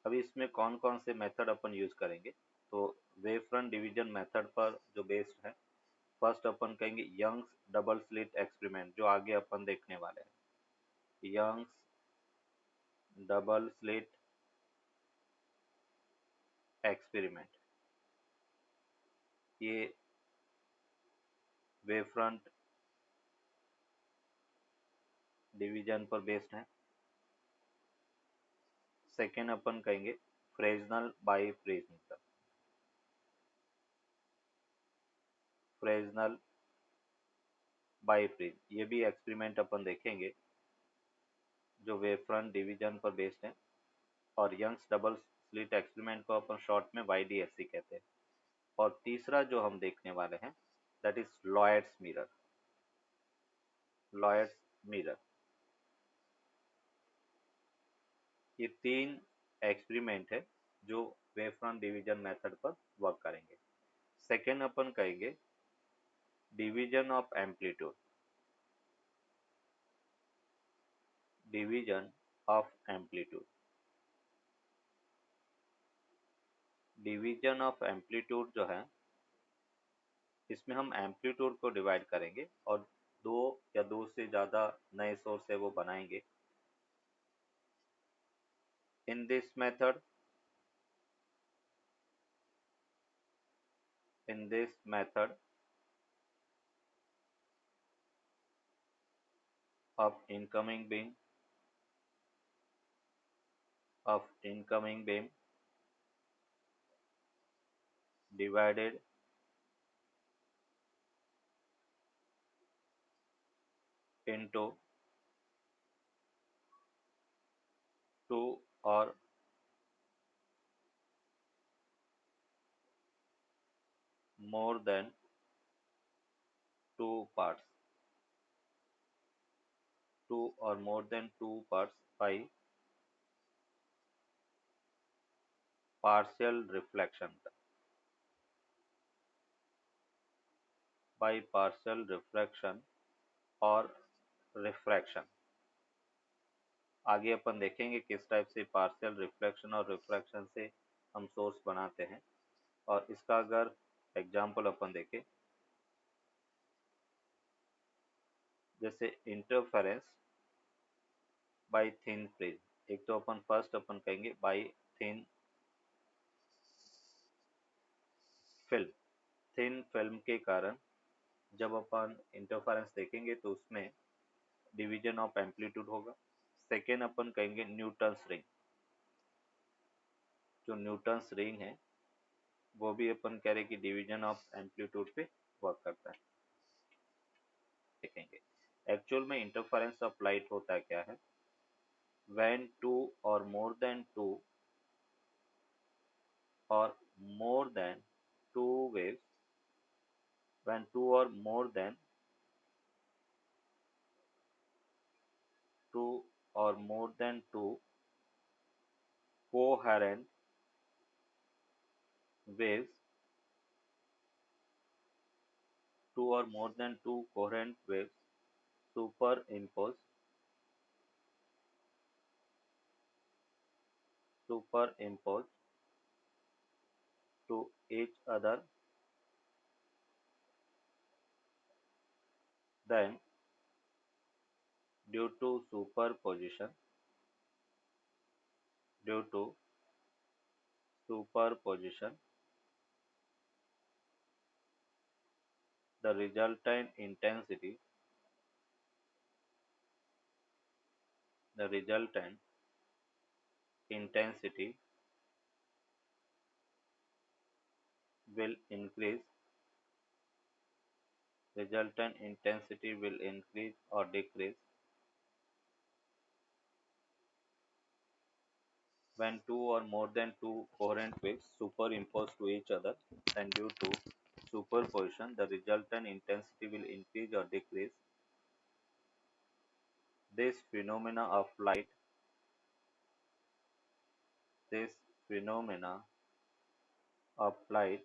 अभी इसमें कौन कौन से मेथड अपन यूज करेंगे, तो वेव फ्रंट डिवीजन मेथड पर जो बेस्ड है, फर्स्ट अपन कहेंगे यंग्स डबल स्लिट एक्सपेरिमेंट, जो आगे अपन देखने वाले हैं। यंग्स डबल स्लिट एक्सपेरिमेंट, ये वेव फ्रंट डिवीजन पर बेस्ड है। सेकेंड अपन कहेंगे फ्रेजनल बाईप्रिज्म, फ्रेजनल बाईप्रिज्म, ये भी एक्सपेरिमेंट अपन देखेंगे जो वेव फ्रंट डिवीजन पर बेस्ड है। और यंग्स डबल स्लिट एक्सपेरिमेंट को अपन शॉर्ट में YDSC कहते हैं। और तीसरा जो हम देखने वाले हैं that is Lloyd's mirror, Lloyd's mirror. ये तीन एक्सपेरिमेंट है जो वेव फ्रंट डिवीजन मेथड पर वर्क करेंगे। सेकेंड अपन कहेंगे division of amplitude, division of amplitude, division of amplitude जो है, इसमें हम एम्पलीट्यूड को डिवाइड करेंगे और दो या दो से ज़्यादा नए सोर्स है वो बनाएंगे। In this method, in this method of incoming beam, of incoming beam divided into two or more than two parts, two or more than two parts by partial reflection, by partial reflection और refraction. आगे अपन देखेंगे किस type से partial reflection और refraction से हम source बनाते हैं। और इसका अगर एग्जांपल अपन देखें, जैसे इंटरफेरेंस बाय थिन प्रिज्म, एक तो अपन फर्स्ट अपन कहेंगे bye thin film, thin film के कारण जब अपन इंटरफेरेंस देखेंगे तो उसमें डिवीजन ऑफ एम्पलीट्यूड होगा। सेकेंड अपन कहेंगे न्यूटन्स रिंग, जो न्यूटन्स रिंग है वो भी अपन कह रहे कि डिवीजन ऑफ एम्पलीट्यूड पे वर्क करता है। देखेंगे एक्चुअल में इंटरफेरेंस ऑफ लाइट होता क्या है, व्हेन टू और मोर देन टू और more than two waves, when two or more than two or more than two coherent waves, two or more than two coherent waves superimpose, superimpose to each other, then due to superposition, due to superposition, the resultant intensity, the resultant intensity will increase, resultant intensity will increase or decrease when two or more than two coherent waves superimpose to each other, then due to superposition, the resultant intensity will increase or decrease. This phenomena of light, this phenomena of light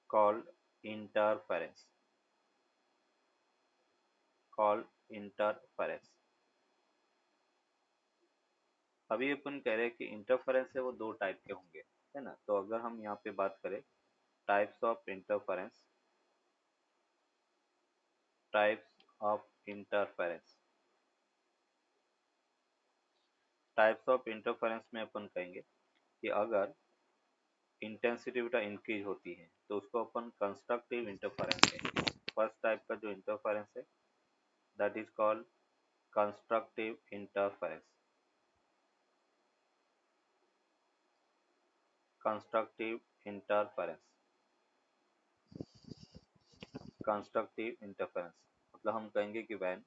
called interference, called interference. अभी अपन कह रहे हैं कि interference है वो दो type के होंगे, है ना। तो अगर हम यहाँ पे बात करें types of interference, types of interference, types of interference में अपन कहेंगे कि अगर इंटेंसिटी बेटा इंक्रीज होती है तो उसको अपन कंस्ट्रक्टिव इंटरफेरेंस कहेंगे। फर्स्ट टाइप का जो इंटरफेरेंस है that is called constructive interference, constructive interference, constructive interference मतलब हम कहेंगे कि when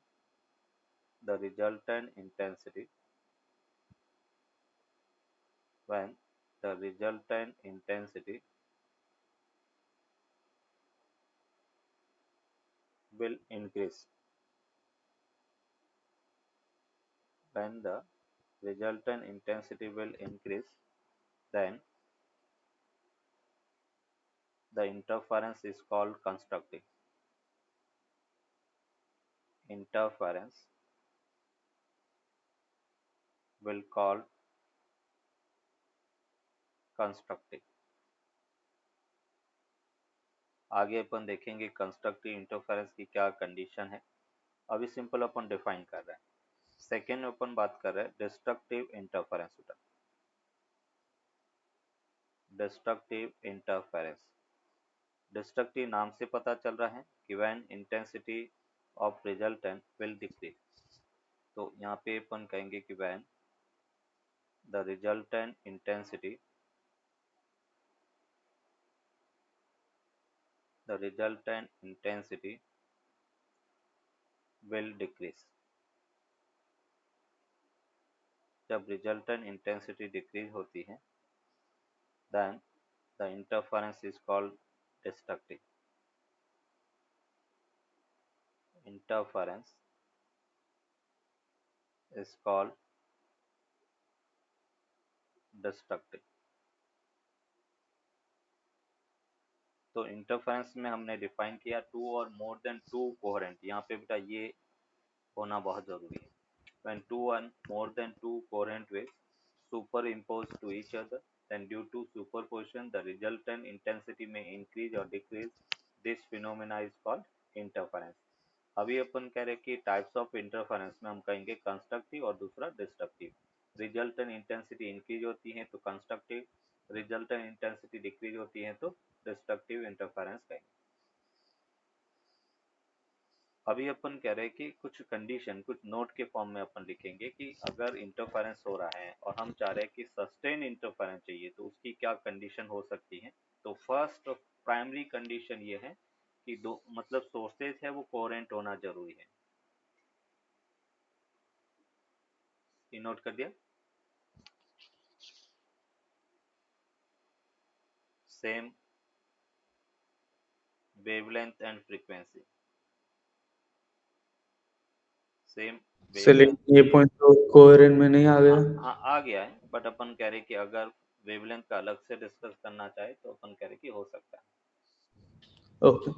the resultant intensity, when the resultant intensity will increase, when the resultant intensity will increase, then the interference is called constructive. Interference will called constructive. आगे अपन देखेंगे constructive interference की क्या condition है। अभी सिंपल अपन डिफाइन कर रहे हैं। Second अपन बात कर रहे हैं destructive interference. Destructive interference, destructive नाम से पता चल रहा है कि when intensity of resultant will decrease, तो यहाँ पे अपन कहेंगे कि when the resultant intensity, the resultant intensity will decrease। जब resultant intensity decrease होती है then the interference is called destructive। Interference is called destructive। तो इंटरफेरेंस में हमने डिफाइन किया टू और मोर देन टू कोहेरेंट, यहाँ पे बेटा ये होना बहुत जरूरी है। when two and more than two coherent waves superimpose to each other, then due to superposition the resultant intensity may increase or decrease। this phenomena is called interference। अभी अपन कह रहे हैं कि टाइप्स ऑफ इंटरफेरेंस में हम कहेंगे constructive और दूसरा डिस्ट्रक्टिव। रिजल्टेंट इंटेंसिटी इंक्रीज होती है तो कंस्ट्रक्टिव, रिजल्टेंट इंटेंसिटी डिक्रीज होती है तो डिस्ट्रक्टिव इंटरफेरेंस कहेंगे। अभी अपन कह रहे हैं कि कुछ कंडीशन कुछ नोट के फॉर्म में अपन लिखेंगे कि अगर इंटरफेरेंस हो रहा है और हम चाह रहे हैं कि सस्टेन इंटरफेरेंस चाहिए तो उसकी क्या कंडीशन हो सकती है। तो फर्स्ट प्राइमरी कंडीशन ये है कि दो मतलब सोर्सेज है वो कोहेरेंट होना जरूरी है। ये नोट कर दिया। Same wavelength and frequency, same sir wavelength. लेकिन ये पॉइंट तो कोहेरेंट में नहीं आ गया। हाँ आ गया है बट अपन कह रहे हैं कि अगर वेवलेंथ का अलग से डिस्कस करना चाहे तो अपन कह रहे हैं कि हो सकता है। ओके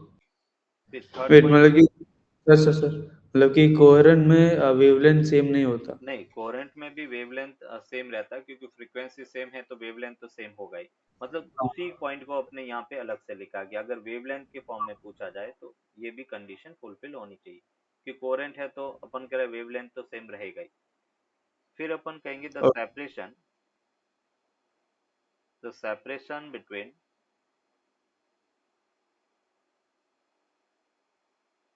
फिर थर्ड वेट पॉइंट, मतलब कि सर मतलब कि कोहेरेंट में वेवलेंथ सेम नहीं होता। नहीं कोहेरेंट में भी वेवलेंथ सेम रहता है क्योंकि फ्रीक्वेंसी सेम है तो वेवलेंथ तो सेम होगा ही। मतलब उसी पॉइंट को अपने यहाँ पे अलग से लिखा गया। अगर वेवलेंथ के फॉर्म में पूछा जाए तो ये भी कंडीशन फुलफिल होनी चाहिए कि कोहेरेंट है तो अपन कह रहे वेवलेंथ तो सेम रहेगा ही। फिर अपन कहेंगे the separation between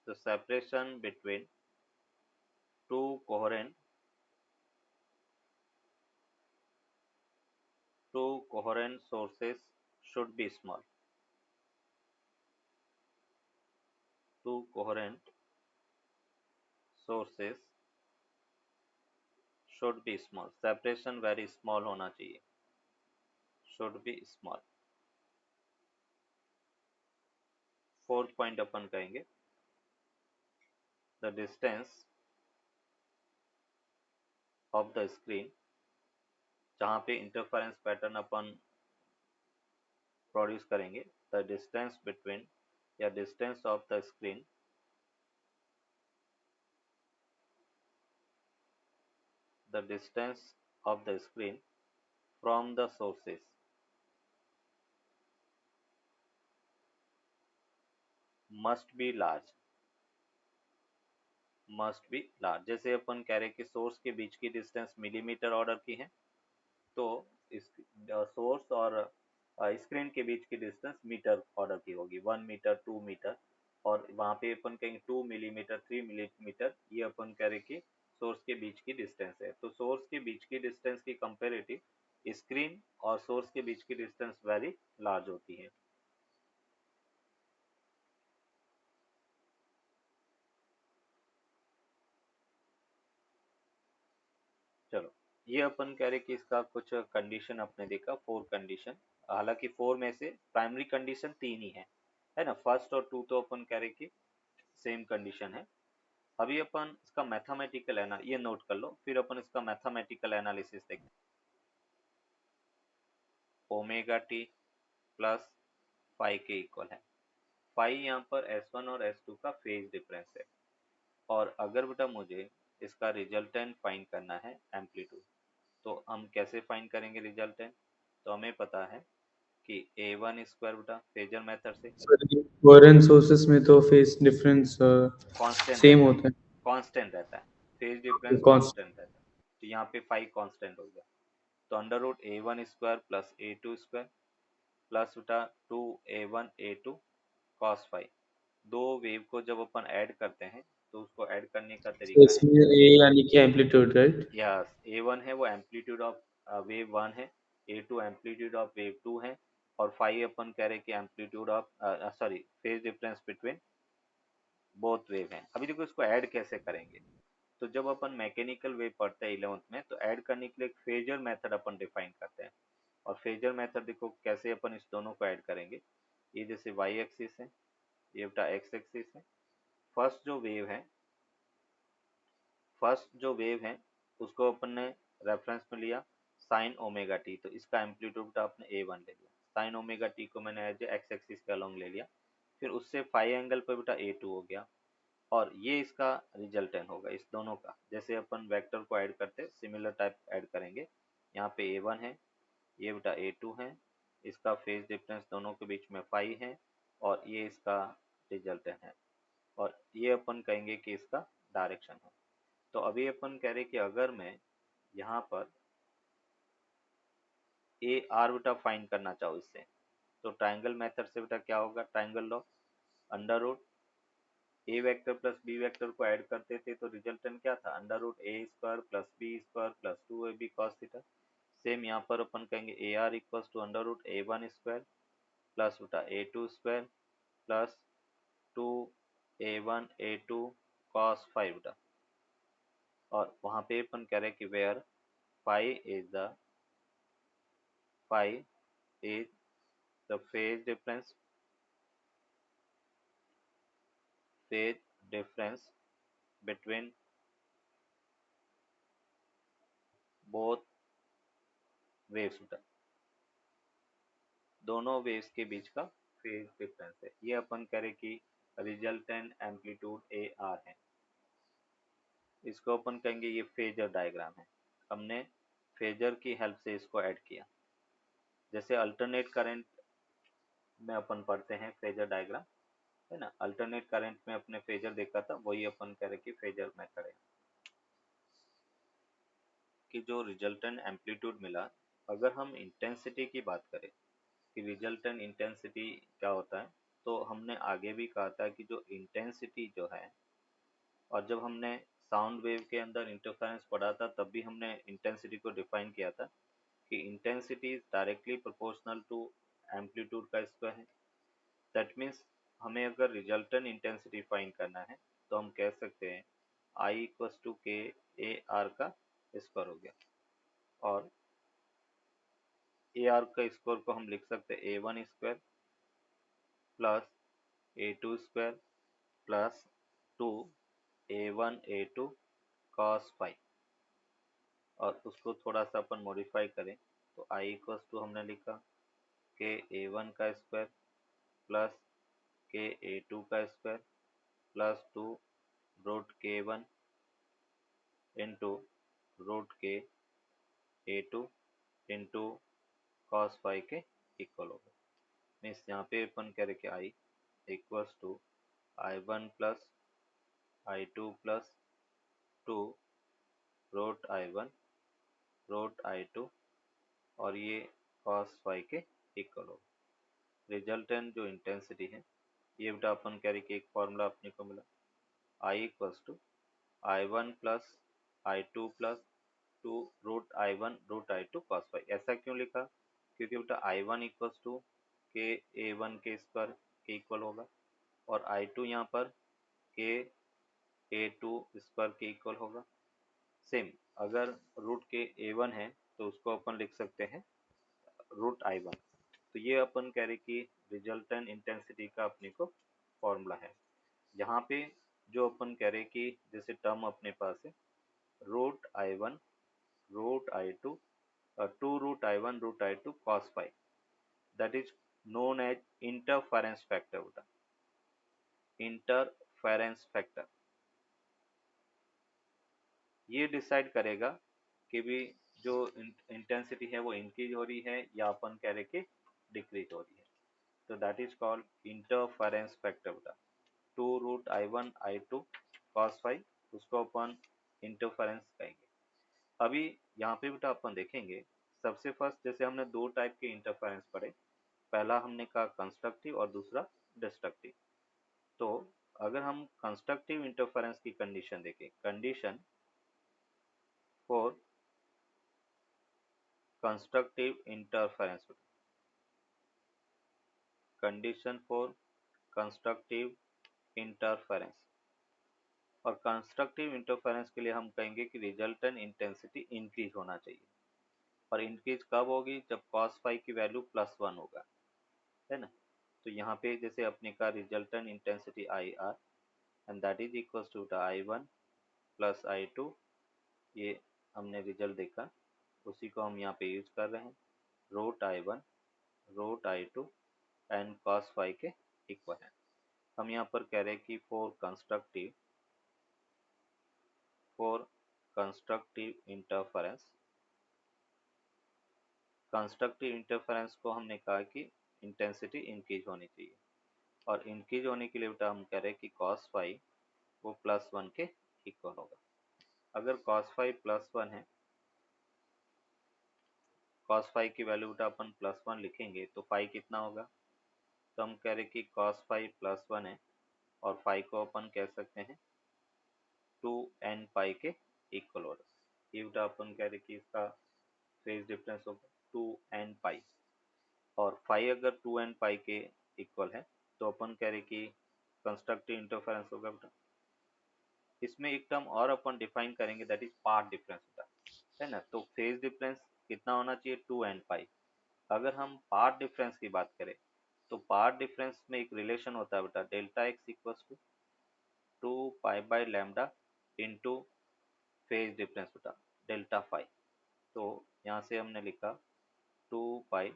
the separation between two coherent sources should be small। Two coherent sources should be small। Separation very small होना चाहिए, should be small। Fourth point अपन कहेंगे the distance of the screen, जहाँ पे interference pattern अपन produce करेंगे। The distance between या distance of the screen, the distance of the screen from the sources must be large, must be large. जैसे अपन कह रहे हैं कि सोर्स के बीच की डिस्टेंस मिलीमीटर ऑर्डर की है, तो इस सोर्स और स्क्रीन के बीच की डिस्टेंस मीटर ऑर्डर की होगी, 1 मीटर 2 मीटर। और वहाँ पे अपन कहेंगे 2 मिलीमीटर 3 मिलीमीटर, ये अपन कह रहे कि सोर्स के बीच की डिस्टेंस है। तो सोर्स के बीच की डिस्टेंस की कंपेरेटिव स्क्रीन और सोर्स के बीच की डिस्टेंस वेरी लार्ज होती है। चलो, ये अपन कह रहे कि इसका कुछ कंडीशन अपने देखा, 4 कंडीशन। हालांकि 4 में से प्राइमरी कंडीशन 3 ही है ना। फर्स्ट और 2 तो अपन कह रहे कि सेम कंडीशन है। अभी अपन इसका मैथमेटिकल है ना, ये नोट कर लो, फिर अपन इसका मैथमेटिकल एनालिसिस देखते हैं। ओमेगा टी प्लस फाई के इक्वल है। फाई यहाँ पर S1 और S2 का फेज डिफरेंस है। और अगर बेटा मुझे इसका रिजल्टेंट फाइंड करना है एम्पलीट्यूड, तो हम कैसे फाइंड करेंगे रिजल्टेंट? तो हमें पता है कि A1 स्क्वायर बेटा फेजर मेथड से सर ये कोहेरेंट सोर्सेस में तो फेज डिफरेंस कांस्टेंट सेम रहता है, होता कांस्टेंट रहता है, फेज है डिफरेंस कॉन्स्ट। कांस्टेंट रहता है। तो यहाँ पे फाई कांस्टेंट हो गया, तो under root A1 square plus A2 square plus बेटा 2A1 A2 कॉस फाई। दो वेव को जब अपन ऐड करते हैं, तो उसको ऐड करने का तो तरीका है, इसमें ए यानी कि एम्पलीट्यूड राइट। यस A1 है वो एम्पलीट्यूड ऑफ वेव 1 है, A2 एम्पलीट्यूड ऑफ वेव 2 है, और फाई अपन कह रहे हैं कि amplitude of sorry phase difference between both wave हैं। अभी देखो इसको ऐड कैसे करेंगे। तो जब अपन मैकेनिकल वेव पढ़ते हैं 11th में, तो ऐड करने के लिए एक फेजर मेथड अपन डिफाइन करते हैं। और फेजर मेथड देखो कैसे अपन इस दोनों को ऐड करेंगे। ये जैसे वाई एक्सिस है, ये बेटा एक्स एक्सिस है। फर्स्ट जो वेव है फर्स्ट जो वेव है उसको अपन ने रेफरेंस में लिया साइन ओमेगा टी, तो इसका एम्पलीट्यूड आपने A1 ले लिया। साइन ओमेगा टी को मैंने एज एक्स एक्सिस के अलोंग ले लिया। फिर उससे फाई एंगल पर बेटा A2 हो गया, और ये इसका रिजल्टेंट होगा इस दोनों का। जैसे अपन वेक्टर को ऐड करते सिमिलर टाइप ऐड करेंगे। यहाँ पे A1 है, ये बेटा A2 है, इसका फेज डिफरेंस दोनों के बीच में फाई है, और ये इसका रिजल्टेंट है, और ये अपन कहेंगे कि इसका डायरेक्शन है। तो अभी अपन कह रहे कि अगर मैं यहाँ पर ए आर बेटा फाइंड करना चाहूँ इससे, तो ट्राइंगल मेथड से बेटा क्या होगा, triangle law, under root A vector plus B vector को ऐड करते थे, तो रिजल्टेंट क्या था, under root A square plus B square plus 2ab cos theta. Same यहाँ पर अपन कहेंगे A R equals to under root A1 square plus बेटा A2 square plus 2A1 A2 cos five बेटा। और वहाँ पे अपन कह रहे हैं कि where phi is the phi is the phase difference between both waves बेटा, दोनों वेव्स के बीच का फेज डिफरेंस है। ये अपन करें कि रिजल्टेंट एम्पलीट्यूड ए आर है। इसको अपन कहेंगे ये फेजर डायग्राम है। हमने फेजर की हेल्प से इसको ऐड किया। जैसे अल्टरनेट करंट में अपन पढ़ते हैं फेजर डायग्राम, है ना। अल्टरनेट करंट में अपने फेजर देखा था, वही अपन करें कि फेजर मेथड है। कि जो रिजल्टेंट एम्पलीट्यूड मिला, अगर हम इंटेंसिटी की बात करें कि रिजल्टेंट इंटेंसिटी क्या होता है, तो हमने आगे भी कहा था कि जो इंटेंसिटी जो है, और जब हमने साउंड वेव के अंदर इंटरफेरेंस पढ़ा था, तब भी हमने इंटेंसिटी को डिफाइन किया था कि intensity is directly proportional to amplitude का स्क्वायर है। दैट मीन्स हमें अगर रिजल्टेंट इंटेंसिटी फाइंड करना है, तो हम कह सकते हैं आई इक्वस टू के ए आर का स्क्वायर हो गया। और ए आर का स्क्वायर को हम लिख सकते हैं A1 square plus A2 square plus 2A1 A2 cos five. और उसको थोड़ा सा अपन मॉडिफाई करें, तो आई इक्वल्स टू हमने लिखा के A1 का स्क्वायर प्लस के A2 का square plus 2 root K1 into root K A2 into cos phi के इक्वल होगा। मीन्स यहाँ पे अपन कह रहे कि I equals to I1 plus I2 plus 2 root I1 root I2 और ये कॉस फाई के इक्वल होगा। रिजल्टेंट जो इंटेंसिटी है ये बेटा अपन कह रहे कि एक फॉर्मूला अपने को मिला, I equals to I1 plus I2 plus 2 root I1 root I2 cos phi. ऐसा क्यों लिखा? क्योंकि बेटा I1 इक्वल्स टू के A1 के स्क्वायर के इक्वल होगा और I2 यहाँ पर के A2 स्क्वायर के इक्वल होगा। सेम अगर रूट के A1 है तो उसको अपन लिख सकते हैं रूट I1। तो ये अपन कह रहे कि रिजल्टेंट इंटेंसिटी का अपने को फॉर्मूला है। यहाँ पे जो अपन कह रहे कि जैसे टर्म अपने पास है root I1 root I2 2 root I1 root I2 cos phi, that is known as interference factor बेटा, इंटरफेरेंस फैक्टर। ये डिसाइड करेगा कि भी जो इंटेंसिटी है वो इंक्रीज हो रही है या अपन कह रहे कि डिक्रीज हो रही है। तो that is called interference factor बेटा। 2 root I1 I2 cos phi, उसको अपन इंटरफेरेंस कहेंगे। अभी यहाँ पे बेटा अपन देखेंगे सबसे फर्स्ट जैसे हमने दो टाइप के इंटरफेरेंस पढ़े, पहला हमने कहा कंस्ट्रक्टिव और दूसरा डिस्ट्रक्टिव। तो अगर हम कंस्ट्रक्टिव इंटरफेरेंस की कंडीशन देखें, condition for constructive interference, condition for constructive interference. और कंस्ट्रक्टिव इंटरफेरेंस के लिए हम कहेंगे कि रिजल्टेंट इंटेंसिटी इंक्रीज होना चाहिए। और इंक्रीज कब होगी? जब cos फाई की वैल्यू +1 होगा, है ना। तो यहाँ पे जैसे अपने का resultant intensity IR and that is equals to I1 plus I2, ये हमने रिजल्ट देखा, उसी को हम यहाँ पे यूज कर रहे हैं। Root I1 root I2 and cos phi के इक्वल है। हम यहाँ पर कह रहे हैं कि for constructive interference, constructive interference को हमने कहा कि इंटेंसिटी इंक्रीज होनी चाहिए। और इंक्रीज होने के लिए बेटा हम कह रहे हैं कि cos फाई वो +1 के इक्वल होगा। अगर cos फाई +1 है, cos फाई की वैल्यू बेटा अपन +1 लिखेंगे तो फाई कितना होगा? तो हम कह रहे हैं कि cos फाई +1 है और फाई को अपन कह सकते हैं 2n पाई के इक्वल होगा। ये बेटा अपन कह रहे कि इसका फेज डिफरेंस होगा 2n पाई। और फाई अगर 2n पाई के इक्वल है तो अपन कह रहे कि कंस्ट्रक्टिव इंटरफेरेंस होगा बेटा। इसमें एक टर्म और अपन डिफाइन करेंगे, दैट इज पाथ डिफरेंस बेटा, है ना। तो फेज डिफरेंस कितना होना चाहिए? 2n पाई। अगर हम पाथ डिफरेंस की बात करें तो पाथ डिफरेंस में एक रिलेशन होता है बेटा, delta X equals to 2 pi lambda into phase difference बेटा, डेल्टा फाई। तो यहाँ से हमने लिखा 2 पाई,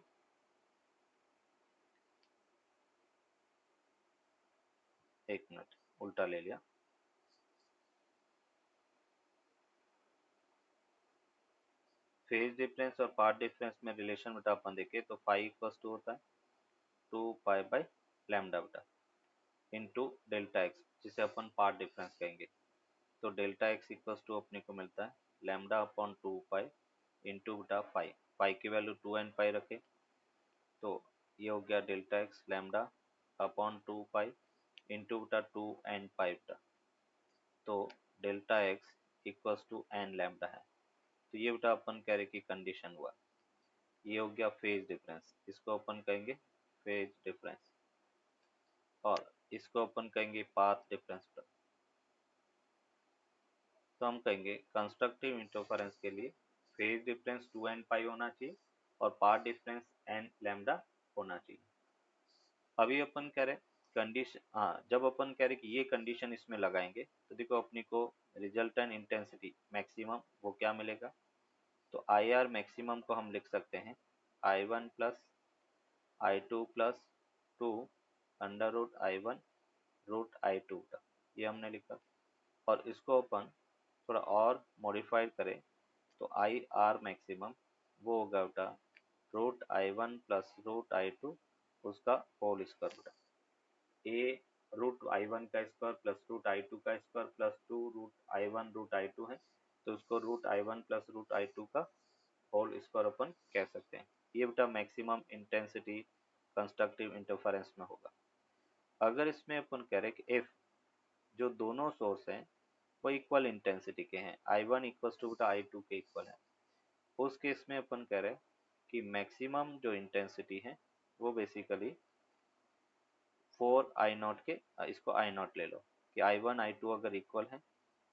एक मिनट उल्टा ले लिया, फेज डिफरेंस और पाथ डिफरेंस में रिलेशन बेटा अपन देखें तो फाई इक्वल्स टू होता है 2 पाई/लैम्डा बेटा इंटू डेल्टा एक्स, जिसे अपन पाथ डिफरेंस कहेंगे। तो डेल्टा एक्स इक्वल्स टू अपने को मिलता है लैम्डा अपॉन 2 पाई इंटू बेटा फाई। फाई की वैल्यू 2n पाई रखे तो ये हो गया delta X lambda upon 2 pi into बेटा 2n पाई बेटा। तो delta X equals to n lambda है। तो ये बेटा अपन कह रहे कि कंडीशन हुआ। ये हो गया फेज डिफरेंस, इसको अपन कहेंगे फेज डिफरेंस। और इसको अपन कहेंगे पाथ डिफरेंस। तो हम कहेंगे कंस्ट्रक्टिव इंटरफेरेंस के लिए फेज डिफरेंस 2n पाई होना चाहिए और पाथ डिफरेंस n लैम्डा होना चाहिए। अभी अपन कह रहे कंडीशन, हाँ, जब अपन कह रहे कि ये कंडीशन इसमें लगाएंगे तो देखो अपने को रिजल्टेंट इंटेंसिटी मैक्सिमम वो क्या मिलेगा? तो IR मैक्सिमम को हम लिख सकते हैं I1 plus I2 plus 2 under root I1 root I2 तक, ये हमने लिखा। और इसको अपन थोड़ा और मॉडिफाइड करें तो आई आर मैक्सिमम वो होगा बेटा root I one plus root I two उसका होल स्क्वायर बेटा। ए रूट आई वन का square plus root I two का square plus two root I one root I two है, तो उसको root I one plus root I two का whole square अपन कह सकते हैं। ये बेटा मैक्सिमम इंटेंसिटी कंस्ट्रक्टिव इंटरफेरेंस में होगा। अगर इसमें अपन कह रहे हैं कि इफ जो दोनों सोर्स हैं वो इक्वल इंटेंसिटी के हैं, आई वन इक्वल टू बेटा आई टू के इक्वल है, उस केस में अपन कह रहे हैं कि मैक्सिमम जो इंटेंसिटी है वो बेसिकली 4 I0 के, इसको I0 ले लो कि I1 I2 अगर इक्वल है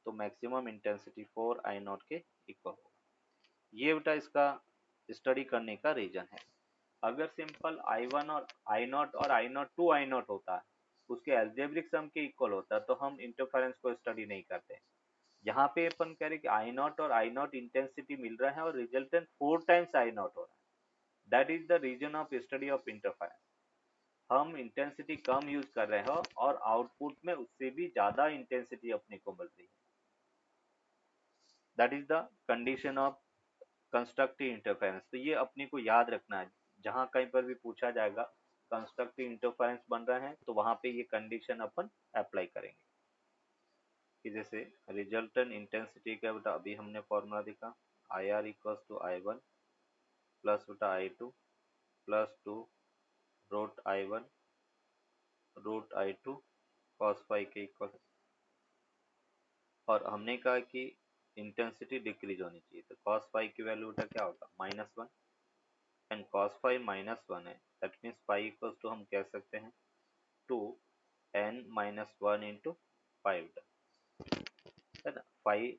तो मैक्सिमम इंटेंसिटी 4 I0 के इक्वल होगा। ये बेटा इसका स्टडी करने का रीजन है। अगर सिंपल I1 और I0 और I0 2 I0 होता है, उसके एल्जेब्रिक सम के इक्वल होता है, तो हम इंटरफेरेंस को स्टडी नहीं करते। यहाँ पे अपन कह रहे कि I0 और I0 इंटेंसिटी मिल रहा है और रिजल्टेंट 4 टाइम्स I0 हो रहा है, that is the reason of study of interference. हम इंटेंसिटी कम यूज कर रहे हो और आउटपुट में उससे भी ज्यादा इंटेंसिटी अपने को मिल रही है, that is the condition of constructive interference. तो ये अपने को याद रखना है, जहां कहीं पर भी पूछा जाएगा कंस्ट्रक्टिव इंटरफेरेंस बन रहा है तो वहां पे ये कंडीशन अपन अप्लाई करेंगे कि जैसे रिजल्टेंट इंटेंसिटी का बेटा अभी हमने फॉर्मूला देखा, I R equals to I one plus बेटा I two plus two root I one root I two cos five के इक्वल है। और हमने कहा कि इंटेंसिटी डिक्रीज होनी चाहिए, तो कॉस फाइव की वैल्यू बेटा क्या होगा -1, एंड कॉस फाइव -1 है, that means five equals to हम कह सकते हैं 2n-1 इंटू फाइव, है ना। Five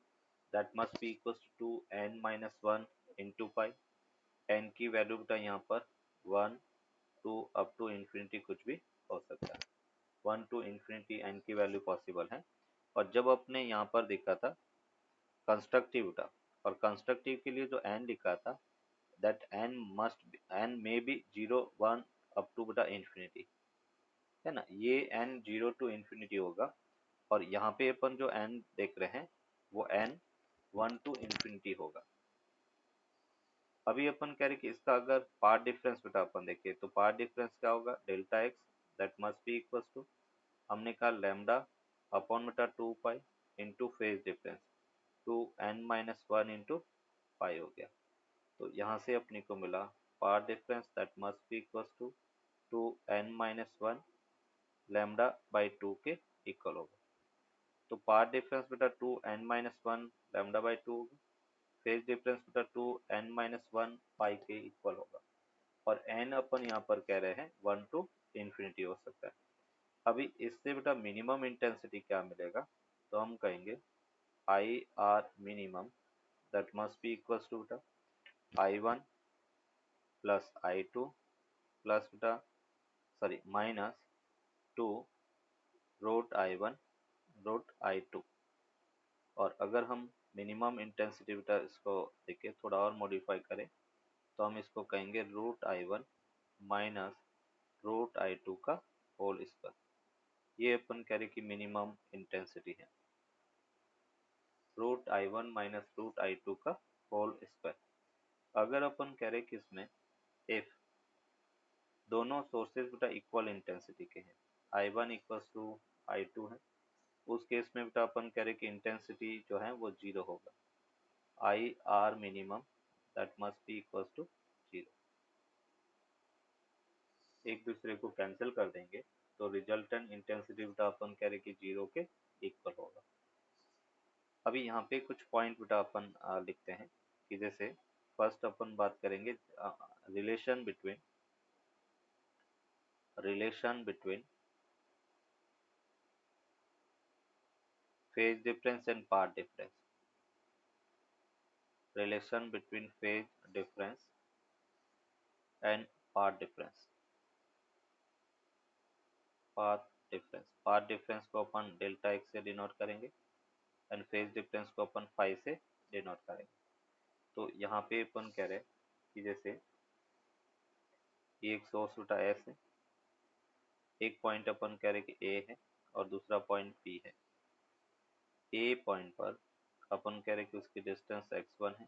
that must be equals to 2n-1 into five. N की वैल्यू बेटा यहाँ पर 1 2 अप टू इन्फिनिटी कुछ भी हो सकता है, 1 टू इन्फिनिटी एन की वैल्यू पॉसिबल है। और जब अपने यहाँ पर देखा था कंस्ट्रक्टिव बेटा, और कंस्ट्रक्टिव के लिए जो एन लिखा था that N may be 0 1 up to बेटा इन्फिनिटी, है ना, ये एन 0 टू इन्फिनिटी होगा। और यहाँ पे अपन जो एन देख रहे हैं वो एन 1 टू इन्फिनिटी होगा। अभी अपन कह रहे कि इसका अगर पार्ट डिफरेंस बेटा अपन देखें तो पार्ट डिफरेंस क्या होगा, delta X that must be equal to, हमने कहा लैम्डा अपॉन बेटा 2 pi into phase difference 2n-1 इंटू पाई हो गया। तो यहाँ से अपने को मिला path difference that must be equal to 2n-1 lambda by 2 के इक्वल होगा। तो पार्ट डिफरेंस बेटा 2n-1 लैम्डा बाई 2 होगा, फेज डिफरेंस बेटा 2n-1 पाई के इक्वल होगा, और n अपन यहाँ पर कह रहे हैं 1 टू इन्फिनिटी हो सकता है। अभी इससे बेटा मिनिमम इंटेंसिटी क्या मिलेगा, तो हम कहेंगे I R minimum that must be equal to बेटा I1 प्लस I2 प्लस बेटा sorry -2 root I1 root I2। और अगर हम मिनिमम इंटेंसिटी बेटा इसको देखें थोड़ा और मॉडिफाई करें तो हम इसको कहेंगे root I1 minus root I2 का होल स्क्वायर। ये अपन कह रहे कि मिनिमम इंटेंसिटी है, root I1 minus root I2 का होल स्क्वायर। अगर अपन कह रहे कि इसमें इफ दोनों सोर्सेज बेटा इक्वल इंटेंसिटी के हैं, I1 इक्वल्स टू I2 है, उस केस में बेटा अपन कह रहे कि इंटेंसिटी जो है वो 0 होगा, I R minimum that must be equals to 0। एक दूसरे को कैंसिल कर देंगे तो रिजल्टेंट इंटेंसिटी बेटा अपन कह रहे कि 0 के इक्वल होगा। अभी यहाँ पे कुछ पॉइंट बेटा अपन लिखते हैं कि जैसे फर्स्ट अपन बात करेंगे relation between phase difference and part difference, relation between phase difference and part difference, path difference को अपन डेल्टा एक्स से डिनोट करेंगे एंड फेज डिफरेंस को अपन फाई से डिनोट करेंगे। तो यहाँ पे अपन कह रहे हैं कि जैसे ये एक सोर्स बेटा एस है, एक पॉइंट अपन कह रहे कि ए है और दूसरा पॉइंट बी है। ए पॉइंट पर अपन कह रहे कि उसकी डिस्टेंस x1 है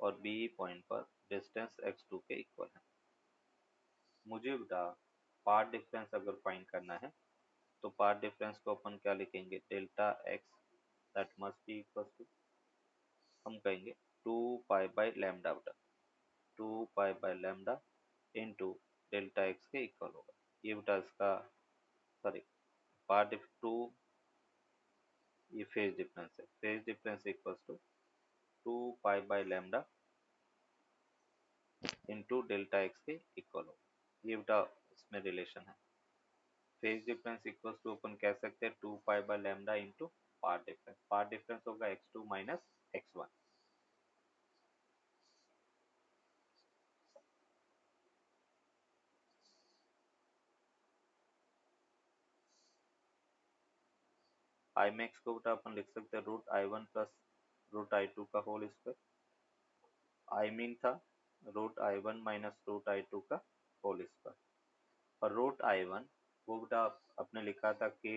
और बी पॉइंट पर डिस्टेंस x2 के इक्वल है। मुझे बेटा पाथ डिफरेंस अगर फाइंड करना है तो पाथ डिफरेंस को अपन क्या लिखेंगे, delta X that must be equal to, हम कहेंगे 2 पाई बाय लैम्डा बेटा, 2 pi by lambda into delta X के इक्वल होगा। ये बेटा इसका सॉरी पार्ट डिफ टू, ये फेज डिफरेंस है, phase difference equals to 2 pi by lambda into delta X के इक्वल होगा। ये बेटा इसमें रिलेशन है। फेज डिफरेंस इक्वल्स टू अपन कह सकते हैं 2 pi by lambda into path difference होगा x2 minus x1। I max को बेटा अपन लिख सकते हैं √I1 प्लस √I2 का होल स्क्वायर। आई मीन था √I1 माइनस √I2 का होल स्क्वायर, और √I1 वो बेटा आपने लिखा था के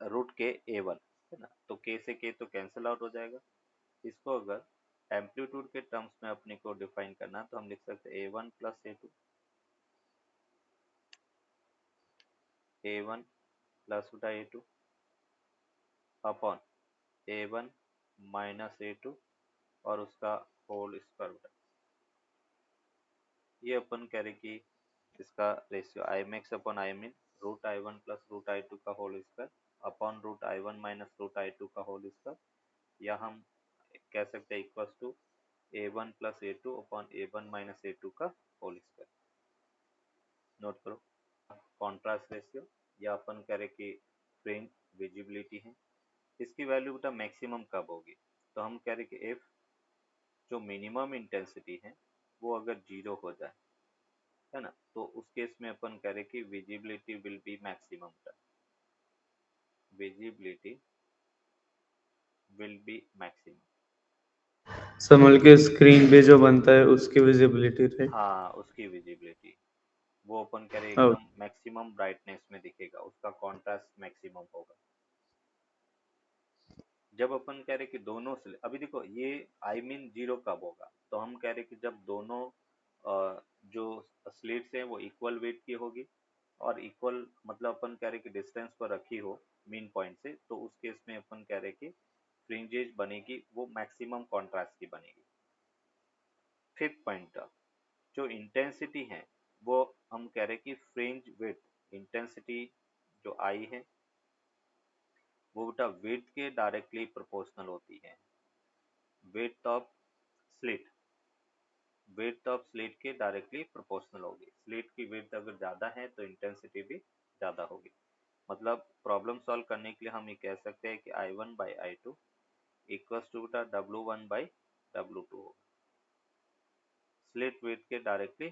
√K A1 है ना, तो K से K तो कैंसिल आउट हो जाएगा। इसको अगर एम्पलीट्यूड के टर्म्स में अपने को डिफाइन करना तो हम लिख सकते हैं A1 plus A2, A1 plus बेटा A2 upon A1 minus A2 और उसका होल स्क्वायर बेटा। ये अपन कह रहे कि इसका ratio I max upon I mean √I1 plus √I2 का whole square upon √I1 minus √I2 का होल स्क्वायर, या हम कह सकते हैं equals to A1 plus A2 upon A1 minus A2 का होल स्क्वायर। नोट करो कॉन्ट्रास्ट रेशियो, या अपन कह रहे कि फ्रिंज विजिबिलिटी है, इसकी वैल्यू बेटा मैक्सिमम कब होगी, तो हम कह रहे कि इफ जो मिनिमम इंटेंसिटी है वो अगर 0 हो जाए है ना, तो उस केस में अपन कह रहे कि visibility will be maximum, visibility will be maximum. समझ के स्क्रीन पे जो बनता है उसकी विजिबिलिटी, राइट? हाँ उसकी विजिबिलिटी वो अपन कह रहे अब एकदम मैक्सिमम ब्राइटनेस में दिखेगा, उसका कॉन्ट्रास्ट मैक्सिमम होगा। जब अपन कह रहे कि दोनों से अभी देखो ये आई मीन 0 कब होगा, तो हम कह रहे कि जब दोनों जो स्लिट्स हैं वो इक्वल वेट की होगी और इक्वल मतलब अपन कह रहे कि डिस्टेंस पर रखी हो मीन पॉइंट से, तो उस केस में अपन कह रहे कि फ्रिंजेज बनेगी वो मैक्सिमम कॉन्ट्रास्ट की बनेगी। फिफ्थ पॉइंट, जो इंटेंसिटी है वो हम कह रहे कि फ्रिंज विड्थ इंटेंसिटी जो आई है वो बेटा विड्थ के डायरेक्टली प्रोपोर्शनल होती है, width of slit, width of slit के डायरेक्टली प्रोपोर्शनल होगी। स्लिट की विड्थ अगर ज़्यादा है तो इंटेंसिटी भी ज़्यादा होगी। मतलब प्रॉब्लम सॉल्व करने के लिए हम ये कह सकते हैं कि I1 by I2 equals to बेटा W1 बाई W2 होगा, स्लिट विड्थ के डायरेक्टली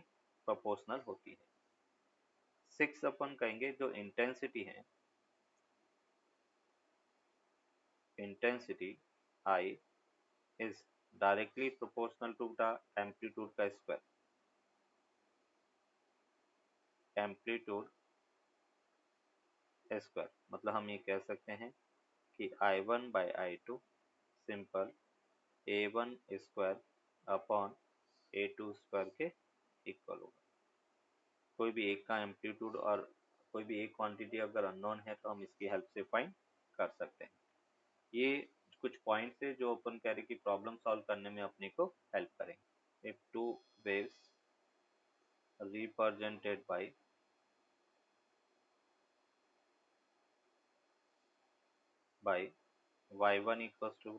प्रोपोर्शनल होती है। सिक्स अपन कहेंगे जो इंटेंसिटी है, intensity I is directly proportional to the amplitude का स्क्वायर, एम्पलीट्यूड स्क्वायर। मतलब हम ये कह सकते हैं कि I1 by I2 simple A1 square upon A2 square के इक्वल होगा। कोई भी एक का एम्पलीट्यूड और कोई भी एक क्वांटिटी अगर अननोन है तो हम इसकी हेल्प से फाइंड कर सकते हैं। ये कुछ पॉइंट्स है जो अपन कह रहे कि प्रॉब्लम सॉल्व करने में अपने को हेल्प करेंगे। If two waves represented by y1 equals to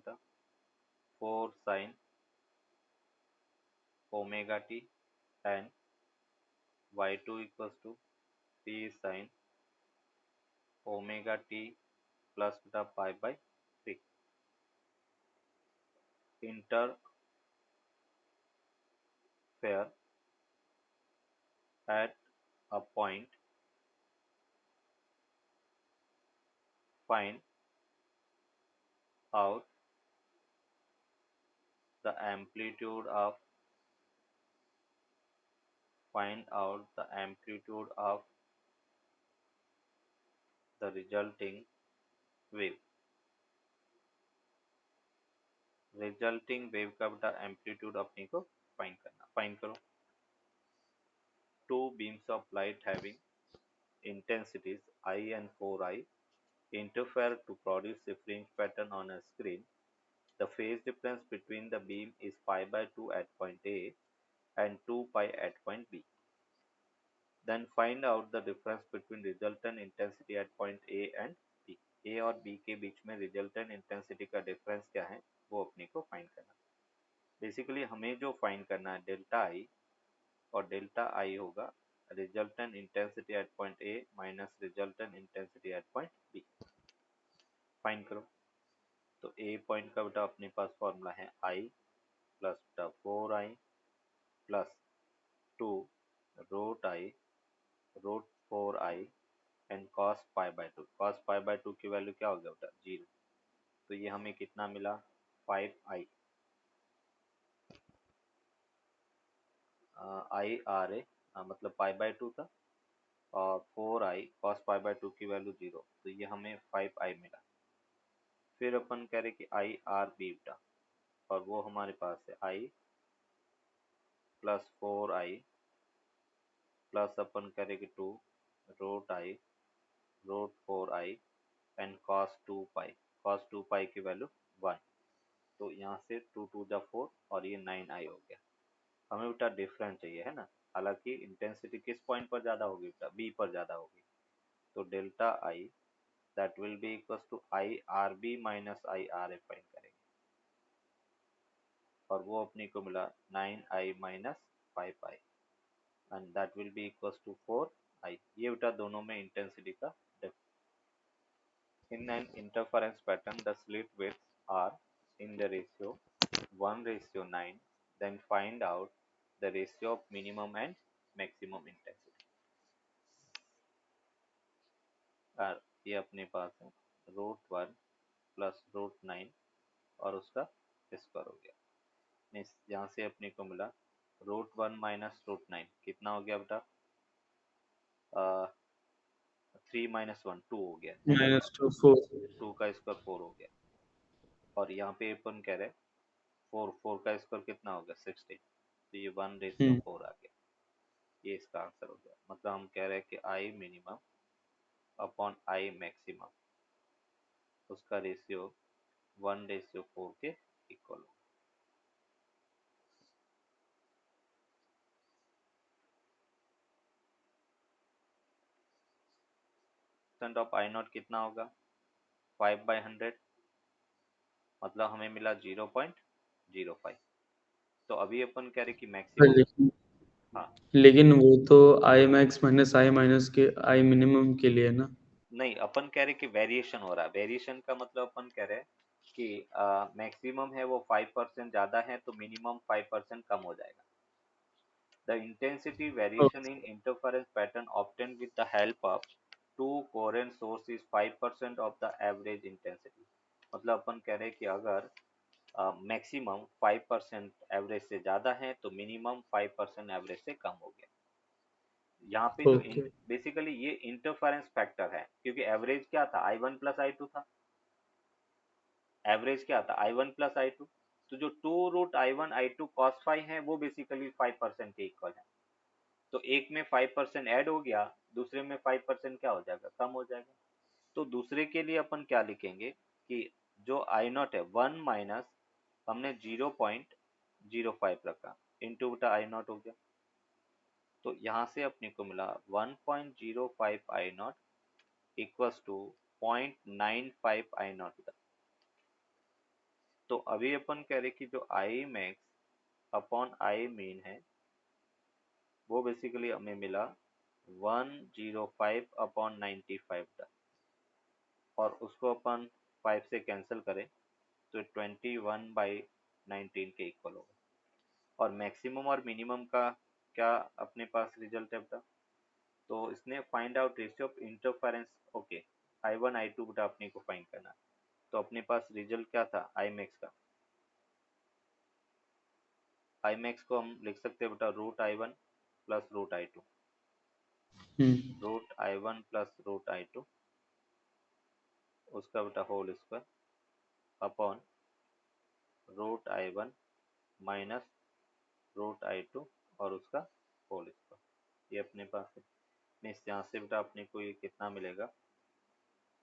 4 sin omega t and y2 equals to 3 sin omega t plus beta pi by 3 interfere at a point, find out the amplitude of the resulting wave, resulting wave का बेटा amplitude अपने को find करना। Find करो। Two beams of light having intensities I and 4I interfere to produce a fringe pattern on a screen. The phase difference between the beam is pi by 2 at point A and 2 pi at point B. Then find out the difference between resultant intensity at point A and B. A और B के बीच में resultant intensity का difference क्या है वो अपने को find करना। Basically हमें जो find करना है डेल्टा I और डेल्टा I होगा resultant intensity at point A minus resultant intensity at point B। Find करो। तो A पॉइंट का बेटा अपने पास फॉर्मूला है I प्लस बेटा 4I plus 2 root 4I and cos pi by 2। Cos pi by 2 की वैल्यू क्या हो गया बेटा 0। तो ये हमें कितना मिला 5I आई आर ए मतलब पाई बाय 2 था और 4I कॉस पाई बाय 2 की वैल्यू 0, तो ये हमें 5I मिला। फिर अपन कह रहे कि आई आर बीटा और वो हमारे पास है I प्लस 4I प्लस अपन करेंगे 2 रूट 4I एंड कॉस 2 पाई की वैल्यू 1। तो यहाँ से 2 2 जा 4 और ये 9I हो गया। हमें बेटा डिफरेंस चाहिए है ना। हालांकि इंटेंसिटी किस पॉइंट पर ज़्यादा होगी बेटा बी पर ज़्यादा होगी। तो delta I that will be equal to I R B minus I R A find करेंगे और वो अपने को मिला 9I माइनस 5I and that will be equals to 4I। ये बेटा दोनों में इंटेंसिटी का difference. In an interference pattern, the slit widths are in the ratio 1:9. Then find out the ratio of minimum and maximum intensity। और ये अपने पास है रूट 1 प्लस रूट 9 और उसका स्क्वायर हो गया। मीन्स यहाँ से अपने को मिला रूट 1 माइनस रूट 9 कितना हो गया बेटा 3 माइनस 1 2 हो गया है ना। -2 4 2 का स्क्वायर 4 हो गया और यहाँ पे अपन कह रहे हैं 4 का स्क्वायर कितना हो गया 16। तो ये 1:4 आ गया। ये इसका आंसर हो गया। मतलब हम कह रहे हैं कि I minimum upon I maximum उसका रेशियो 1:4 के इक्वल होगा। परसेंट ऑफ आई नॉट कितना होगा 5/100 मतलब हमें मिला 0.05। तो अभी अपन कह रहे कि मैक्सिमम। लेकिन हाँ लेकिन वो तो I max minus I minus के आई मिनिमम के लिए ना। नहीं अपन कह रहे कि वेरिएशन हो रहा है। वेरिएशन का मतलब अपन कह रहे हैं कि मैक्सिमम है वो 5% ज़्यादा है तो मिनिमम 5% कम हो जाएगा। The intensity variation in interference pattern obtained with the help of two coherent sources is 5% of the average intensity। मतलब अपन कह रहे हैं कि अगर मैक्सिमम 5% एवरेज से ज़्यादा है तो मिनिमम 5% एवरेज से कम हो गया। यहाँ पे जो ओके बेसिकली ये इंटरफेरेंस फैक्टर है क्योंकि एवरेज क्या था I1 प्लस I2 था। एवरेज क्या था I1 प्लस I2। तो जो 2√I1 I2 cos फाई है वो बेसिकली 5% के इक्वल है। तो एक में 5% ऐड हो गया दूसरे में 5% क्या हो जाएगा कम हो जाएगा। तो दूसरे के लिए अपन क्या लिखेंगे कि जो आई नॉट है 1 माइनस हमने 0.05 रखा इंटू बटा आई नॉट हो गया। तो यहाँ से अपने को मिला 1.05 I naught equals to 0.95 I naught. तो अभी अपन कह रहे कि जो I max upon I min है वो बेसिकली हमें मिला 105/95 था और उसको अपन 5 से कैंसिल करें तो 21/19 के इक्वल होगा। और मैक्सिमम और मिनिमम का क्या अपने पास रिजल्ट है बेटा। तो इसने find out ratio of interference. Okay I1 I2 बेटा अपने को फाइंड करना है। तो अपने पास रिजल्ट क्या था आई मैक्स का। आई मैक्स को हम लिख सकते हैं बेटा root I1 plus root I2 root I1 plus root I2 उसका बेटा whole square upon root I one minus root I two और उसका होल स्क्वायर। ये अपने पास है। मीन्स यहाँ से बेटा अपने को ये कितना मिलेगा,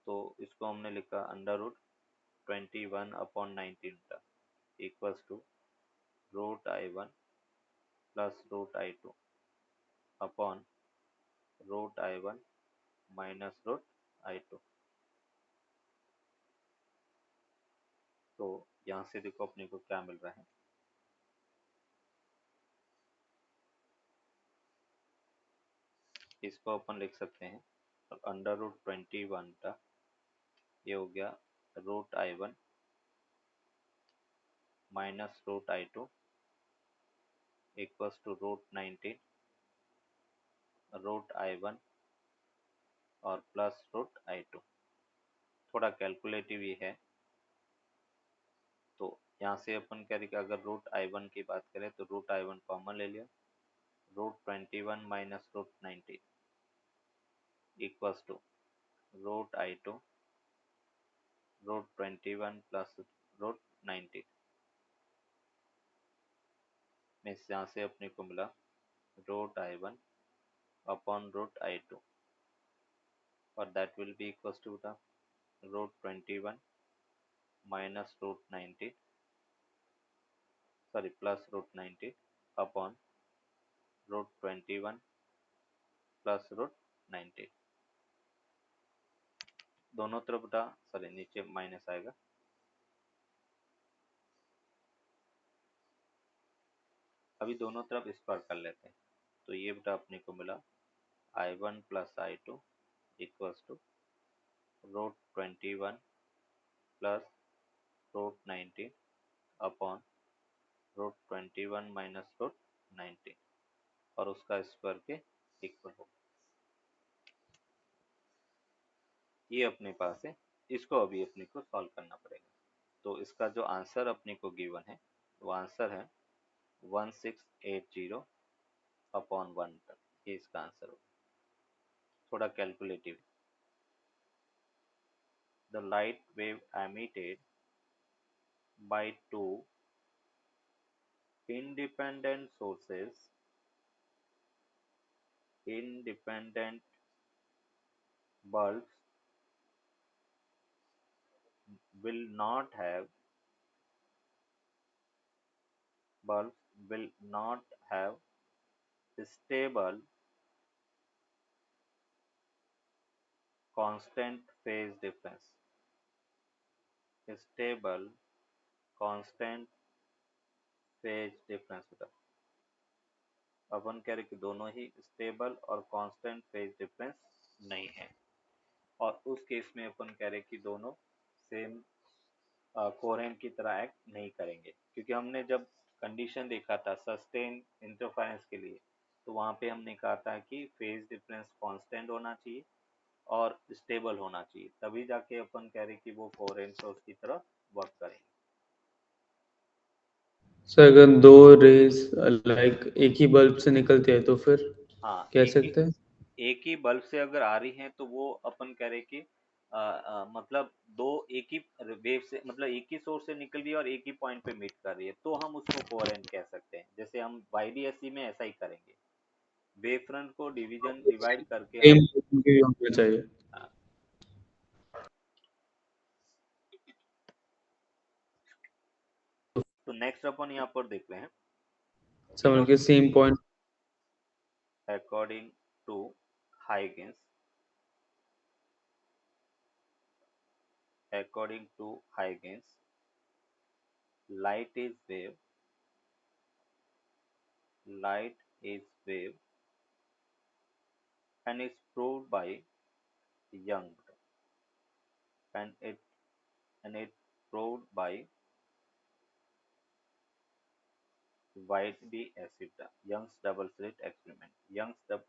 तो इसको हमने लिखा अंडर रूट 21/19 बेटा equals to root I one plus root I two upon root I one minus root I two. तो यहाँ से देखो अपने को क्या मिल रहा है, इसको अपन लिख सकते हैं अंडर रूट 21 का, ये हो गया root I one minus root I two equals to root 19 root I one और प्लस रूट आई टू। थोड़ा कैलकुलेटिव ही है, तो यहाँ से अपन क्या लिखा, अगर रूट आई वन की बात करें तो रूट आई वन कॉमन ले लिया, root 21 minus root 19 equals to root I two root 21 plus root 19। Means यहाँ से अपने को मिला root I one upon root I two और that will be equals to root 21 minus root 19 sorry plus root 19 upon root 21 plus root 19। दोनों तरफ बेटा sorry नीचे माइनस आएगा, अभी दोनों तरफ स्क्वायर कर लेते हैं। तो ये बेटा अपने को मिला I one plus I two equals to root 21 plus root 19 upon root 21 minus root 19 और उसका स्क्वायर के इक्वल हो। ये अपने पास है, इसको अभी अपने को सॉल्व करना पड़ेगा। तो इसका जो आंसर अपने को गिवन है वो आंसर है 1680 अपॉन 1 तक, ये इसका आंसर होगा। थोड़ा calculative. The light wave emitted by two independent sources, independent bulbs will not have bulbs will not have stable constant phase difference, stable constant phase difference बेटा। अपन कह रहे कि दोनों ही स्टेबल और कांस्टेंट फेज डिफरेंस नहीं है, और उस केस में अपन कह रहे कि दोनों सेम कोहेरेंट की तरह एक्ट नहीं करेंगे, क्योंकि हमने जब कंडीशन देखा था सस्टेन इंटरफेरेंस के लिए तो वहाँ पे हमने कहा था कि फेज डिफरेंस कांस्टेंट होना चाहिए और स्टेबल होना चाहिए, तभी जाके अपन कह रहे कि वो कोहेरेंट सोर्स की तरह वर्क करेंगे। सर अगर दो रेज लाइक एक ही बल्ब से निकलती है तो फिर हाँ, कह सकते हैं। एक ही बल्ब से अगर आ रही हैं तो वो अपन कह रहे कि मतलब दो एक ही वेव से, मतलब एक ही सोर्स से निकल रही है और एक ही पॉइंट पे मीट कर रही है, तो हम उसको कोहेरेंट कह सकते हैं। जैसे हम वाईडीएससी में ऐसा ही करेंगे, वेव फ्रंट को डिवाइड करके सेम हम होना चाहिए। हाँ, तो नेक्स्ट अपन यहाँ पर देख रहे हैं समझ के same point. According to Huygens, according to Huygens, light is wave, light is wave, and is proved by Young, and it proved by YDSC, Young's double slit experiment.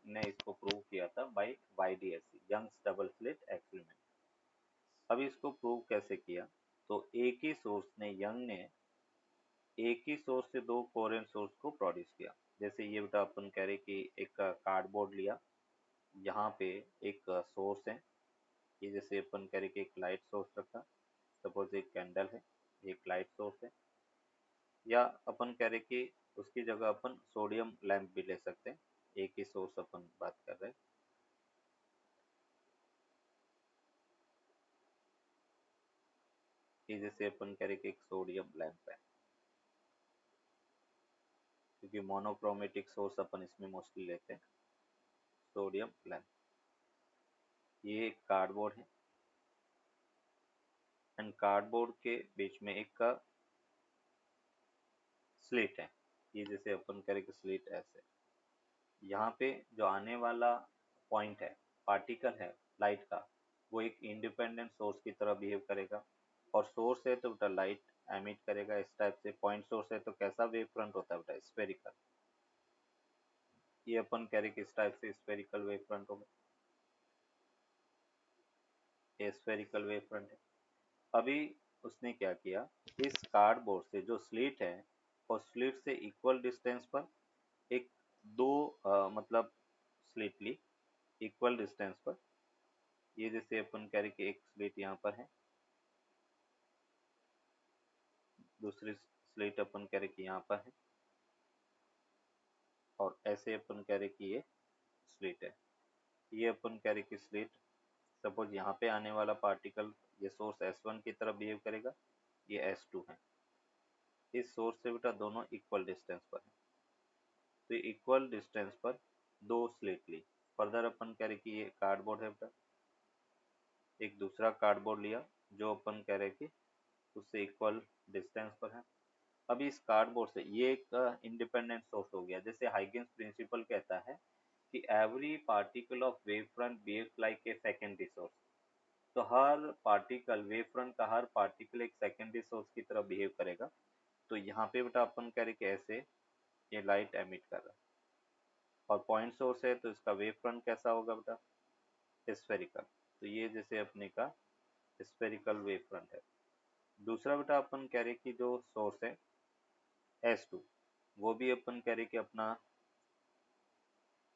ने इसको प्रूव किया था bye YDSC, Young's double slit experiment। अब इसको prove कैसे किया, तो एक ही सोर्स ने, यंग ने एक ही सोर्स से दो कोहेरेंट सोर्स को प्रोड्यूस किया। जैसे ये बेटा अपन कह रहे कि एक कार्डबोर्ड लिया, यहाँ पे एक सोर्स है, ये जैसे अपन कह रहे कि एक लाइट सोर्स रखा, सपोज एक कैंडल है, एक लाइट सोर्स है, या अपन कह रहे कि उसकी जगह अपन सोडियम लैंप भी ले सकते हैं, एक ही सोर्स अपन बात कर रहे हैं। कि जैसे अपन कह रहे कि एक सोडियम लैंप है, क्योंकि मोनोक्रोमेटिक सोर्स अपन इसमें मोस्टली लेते हैं, सोडियम लैंप। ये एक कार्डबोर्ड है एंड कार्डबोर्ड के बीच में एक का स्लिट है। ये जैसे अपन कह रहे कि स्लिट ऐसे, यहाँ पे जो आने वाला पॉइंट है, पार्टिकल है लाइट का, वो एक इंडिपेंडेंट सोर्स की तरह बिहेव करेगा। और सोर्स है तो बेटा लाइट एमिट करेगा इस टाइप से। पॉइंट सोर्स है तो कैसा वेव फ्रंट होता है बेटा, स्फेरिकल। ये अपन कह रहे कि इस टाइप से स्फेरिकल वेव फ्रंट होगा, ये स्फेरिकल वेव फ्रंट है। अभी उसने क्या किया, इस कार्डबोर्ड से जो स्लिट है और स्लिट से इक्वल डिस्टेंस पर एक दो मतलब स्लिट ली इक्वल डिस्टेंस पर। ये जैसे अपन कह रहे कि एक स्लिट यहाँ पर है, दूसरी स्लिट अपन कह रहे कि यहाँ पर है, और ऐसे अपन कह रहे कि ये स्लिट है। ये अपन कह रहे कि स्लिट, सपोज यहाँ पे आने वाला पार्टिकल ये सोर्स S1 की तरफ बिहेव करेगा, ये S2 है। इस सोर्स से बेटा दोनों इक्वल डिस्टेंस पर है, तो इक्वल डिस्टेंस पर दो स्लिट ली। फर्दर अपन कह रहे कि ये कार्डबोर्ड है बेटा, एक दूसरा कार्डबोर्ड लिया जो अपन कह रहे कि उससे इक्वल डिस्टेंस पर है। अभी इस कार्डबोर्ड से ये एक इंडिपेंडेंट सोर्स हो गया। जैसे हाइगेंस प्रिंसिपल कहता है कि every particle of wave front behaves like a secondary source. तो हर पार्टिकल, वेव फ्रंट का हर पार्टिकल एक सेकेंडरी सोर्स की तरह बिहेव करेगा। तो यहाँ पे बेटा अपन कह रहे कि ऐसे ये लाइट एमिट कर रहा है, और पॉइंट सोर्स है तो इसका वेव फ्रंट कैसा होगा बेटा, स्फेरिकल। तो ये जैसे अपने का स्फेरिकल वेव फ्रंट है। दूसरा बेटा अपन कह रहे कि जो सोर्स है S2, वो भी अपन कह रहे कि अपना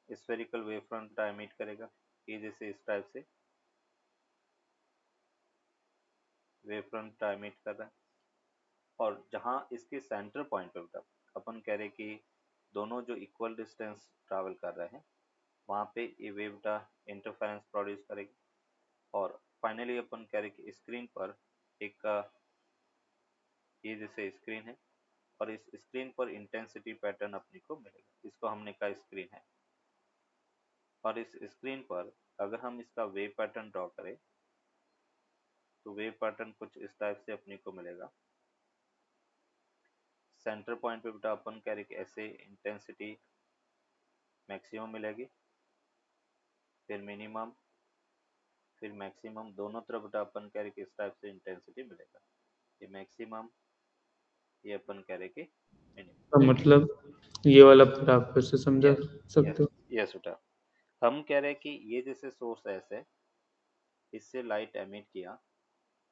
स्फेरिकल वेव फ्रंट एमिट करेगा। ये जैसे इस टाइप से वेव फ्रंट एमिट कर रहा है, और जहाँ इसके सेंटर पॉइंट पे बेटा अपन कह रहे कि दोनों जो इक्वल डिस्टेंस ट्रैवल कर रहे हैं, वहाँ पे ये वेव बेटा इंटरफेरेंस प्रोड्यूस करेगी। और फाइनली अपन कह रहे कि स्क्रीन पर एक ये जैसे स्क्रीन है, और इस स्क्रीन पर इंटेंसिटी पैटर्न अपने को मिलेगा। इसको हमने कहा स्क्रीन है, और इस स्क्रीन पर अगर हम इसका वेव पैटर्न ड्रॉ करें तो वेव पैटर्न कुछ इस टाइप से अपने को मिलेगा। सेंटर पॉइंट पे बेटा अपन कह रहे कि ऐसे इंटेंसिटी मैक्सिमम मिलेगी, फिर मिनिमम, फिर मैक्सिमम, दोनों तरफ बेटा अपन कह रहे कि इस टाइप से इंटेंसिटी मिलेगा। ये मैक्सिमम, ये अपन कह रहे कि तो मिनिमम। मतलब ये वाला फिर आप फिर से समझा यस, सकते यस, हो? यस बेटा। हम कह रहे हैं कि ये जैसे सोर्स ऐसे इससे लाइट एमिट किया,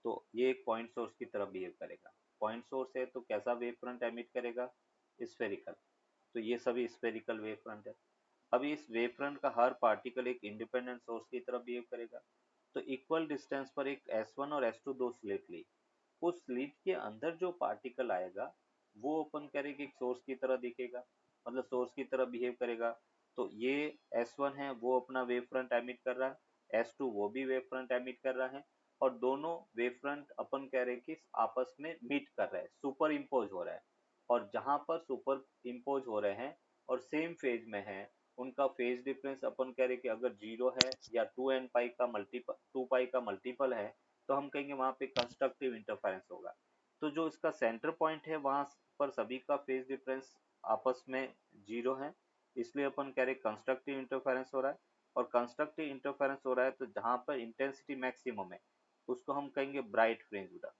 तो ये एक पॉइंट सोर्स की तरह बिहेव करेगा। पॉइंट सोर्स है तो कैसा वेव फ्रंट एमिट करेगा, स्फेरिकल। तो ये सभी स्फेरिकल वेव फ्रंट है। अब इस वेव फ्रंट का हर पार्टिकल एक इंडिपेंडेंट सोर्स की तरह बिहेव करेगा। तो इक्वल डिस्टेंस पर एक S1 और S2 दो स्लिट ली। उस स्लिट के अंदर जो पार्टिकल आएगा वो अपन करें कि एक सोर्स की तरह दिखेगा, मतलब सोर्स की तरह बिहेव करेगा। तो ये S1 है वो अपना वेव फ्रंट एमिट कर रहा है, S2 वो भी वेव फ्रंट एमिट कर रहा है, और दोनों वेव फ्रंट अपन कह रहे कि आपस में मीट कर रहा है, सुपर इम्पोज हो रहा है। और जहां पर सुपर इम्पोज हो रहे हैं और सेम फेज में है, उनका फेज डिफरेंस अपन कह रहे कि अगर जीरो है या 2n पाई का मल्टीपल, 2 पाई का मल्टीपल है, तो हम कहेंगे वहां पे कंस्ट्रक्टिव इंटरफेरेंस होगा। तो जो इसका सेंटर पॉइंट है वहां पर सभी का फेज डिफरेंस आपस में जीरो है, इसलिए अपन कह रहे कंस्ट्रक्टिव इंटरफेरेंस हो रहा है। और कंस्ट्रक्टिव इंटरफेरेंस हो रहा है तो जहां पर इंटेंसिटी मैक्सिमम है उसको हम कहेंगे ब्राइट फ्रिंज बेटा।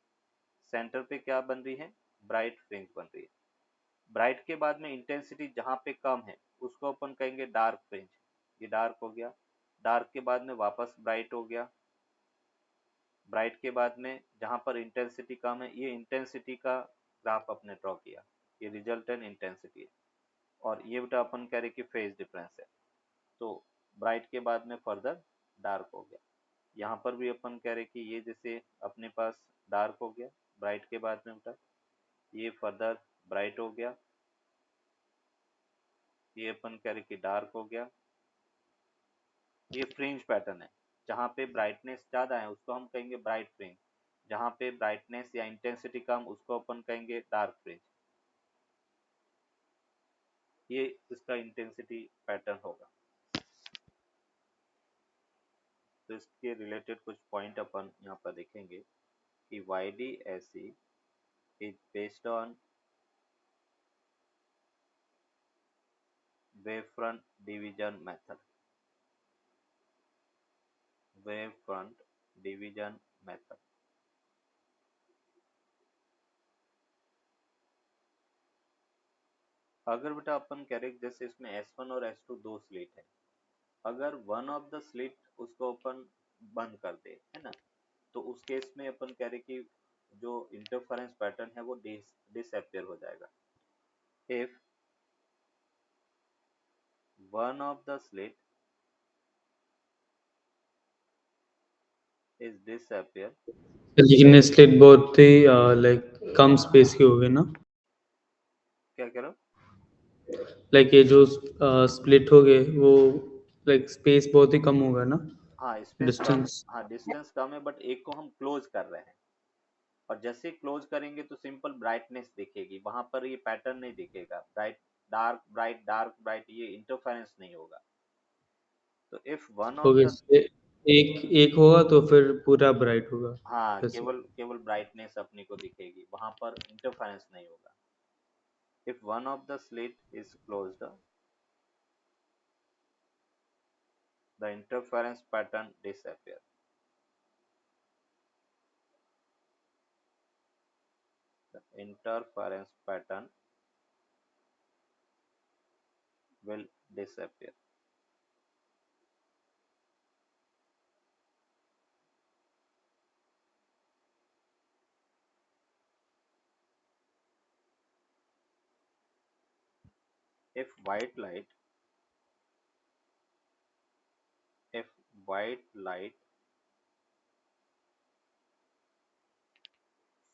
सेंटर पे क्या बन रही है, ब्राइट फ्रिंज बन रही है। ब्राइट के बाद में इंटेंसिटी जहां पे कम है उसको अपन कहेंगे डार्क फ्रिंज। ये डार्क हो गया। डार्क के बाद में वापस ब्राइट हो गया। ब्राइट के बाद में जहां पर इंटेंसिटी कम है, ये इंटेंसिटी का ग्राफ अपने ड्रॉ किया, ये रिजल्टेंट इंटेंसिटी है। और ये बेटा अपन कह रहे कि फेज डिफरेंस है। तो ब्राइट के बाद में फर्दर डार्क हो गया। यहाँ पर भी अपन कह रहे कि ये जैसे अपने पास डार्क हो गया ब्राइट के बाद में बेटा, ये फर्दर ब्राइट हो गया, ये अपन कह रहे कि डार्क हो गया। ये फ्रिंज पैटर्न है, जहाँ पे ब्राइटनेस ज्यादा है उसको हम कहेंगे ब्राइट फ्रिंज, जहाँ पे ब्राइटनेस या इंटेंसिटी कम उसको अपन कहेंगे डार्क फ्रिंज। ये इसका इंटेंसिटी पैटर्न होगा। तो इसके रिलेटेड कुछ पॉइंट अपन यहाँ पर देखेंगे कि YDSE is based on wavefront division method। wavefront division method। अगर बेटा अपन कह रहे जैसे इसमें S1 और S2 दो स्लिट है, अगर वन ऑफ द स्लिट उसको अपन बंद कर दे, है ना, तो उस केस में अपन कह रहे कि जो इंटरफेरेंस पैटर्न है वो डिसअपियर हो जाएगा। If one of the slit is disappear. लेकिन स्लिट बहुत ही लाइक कम स्पेस की होगी ना? क्या कह रहा हूँ? लाइक ये जो स्प्लिट हो गए वो लाइक स्पेस बहुत ही कम होगा ना? हाँ स्पेस कम, डिस्टेंस। हाँ डिस्टेंस कम है, बट एक को हम क्लोज कर रहे हैं, और जैसे क्लोज करेंगे तो सिंपल ब्राइटनेस दिखेगी, वहां पर ये पैटर्न नहीं दिखेगा, ब्राइट डार्क ब्राइट, ये इंटरफेरेंस नहीं होगा। तो if one of okay, the, एक एक होगा तो फिर पूरा ब्राइट होगा हाँ जैसे। केवल केवल ब्राइटनेस अपने को दिखेगी, वहां पर इंटरफेरेंस नहीं होगा। If one of the slit is closed, the interference pattern disappear। The interference pattern will disappear। if white light if white light